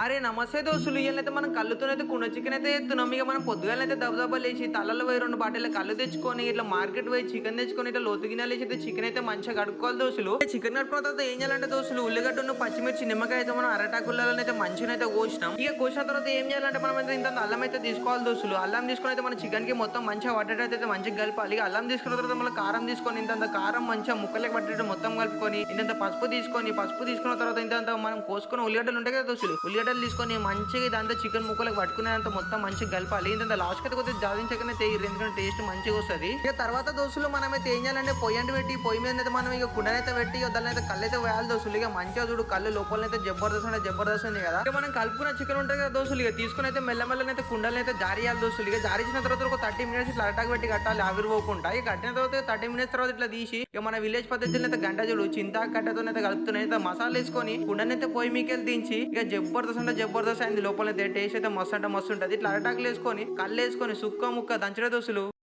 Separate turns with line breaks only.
అరే నమస్తే దోస్తులు ఇయ్యాలైతే మనం కళ్ళుతోనైతే కుండ చికెన్ అయితే ఎత్తున్నాం. ఇక మనం పొద్దుగాలైతే దబదబా లేచి తలలో పోయి 2 బాటిల్ కళ్ళు తెచ్చుకొని ఇట్లా మార్కెట్ పోయి చికెన్ తెచ్చుకొని ఇట్లా లోతు గిన్నెలు వేసి అయితే చికెన్ అయితే మంచిగా కడుక్కోవాలి దోస్తులు. చికెన్ కడుక్కున్న తర్వాత ఏం చేయాలంటే దోస్తులు ఉల్లిగడ్డను పచ్చిమిర్చి నిమ్మకాయ అయితే మనం అరటాకులలో అయితే మంచిగా అయితే కోసినాం. ఇక కోసిన తర్వాత ఏం చేయాలంటే మనం అయితే ఇంత అల్లం అయితే తీసుకోవాలి దోస్తులు. అల్లం తీసుకొని అయితే మన చికెన్ కి మొత్తం మంచిగా పట్టేటట్టు అయితే మంచిగా కలపాలి. ఇక అల్లం తీసుకున్న తర్వాత మనం కారం తీసుకొని ఇంత కారం మంచిగా ముక్కలకి పట్టేటట్టు మొత్తం కలుపుకొని ఇంత పసుపు తీసుకున్న తర్వాత ఇంత మనం కోసుకున్న ఉల్లిగడ్డలు ఉంటాయి కదా దోస్తులు, ఉల్లిగడ్డలు తీసుకొని మంచిగా ఇదంతా చికెన్ ముక్కలకు పట్టుకునేంత మొత్తం మంచిగా కలపాలి. ఇంత లాస్ట్ అయితే కొద్దిగా జాదించకనే తేయరు, ఎందుకంటే టేస్ట్ మంచిగా వస్తుంది. ఇక తర్వాత దోస్తులు మనమైతే ఏం చేయాలంటే పొయ్యి మీద అయితే మనం ఇక కుండనైతే పెట్టి దాన్ని అయితే కళ్ళు అయితే వేయాలి దోస్తులు. ఇక మంచిగా చూడు కళ్ళు లోపలనైతే జబర్దస్త్ ఉంది కదా. ఇక మనం కలుపుకున్న చికెన్ ఉంటుంది కదా దోస్తులు, ఇక తీసుకుని అయితే మెల్లమెల్లనైతే కుండలని అయితే జారియాలి దోస్తులు. ఇక జారించిన తర్వాత ఒక 30 మినిట్స్ ఇట్లా అరటాకు పెట్టి కట్టాలి ఆవిరిపోకుండా. ఇక కట్టిన తర్వాత 30 మినిట్స్ తర్వాత ఇట్లా తీసి ఇక మన విలేజ్ పద్ధతిలో అయితే గంట చూడు చింతా కట్టతో అయితే కలుపుతున్నాయి. మసాలా వేసుకొని కుండనైతే పొయ్యి మీకెళ్ళి దించి ఇక జబర్దస్త్ అయింది. లోపల టేస్ట్ అయితే మస్తు అంటే మస్తు ఉంటుంది. ఇట్లా అరటాకులు వేసుకొని కళ్ళు వేసుకొని సుక్క ముక్క దంచడే దోస్తులు.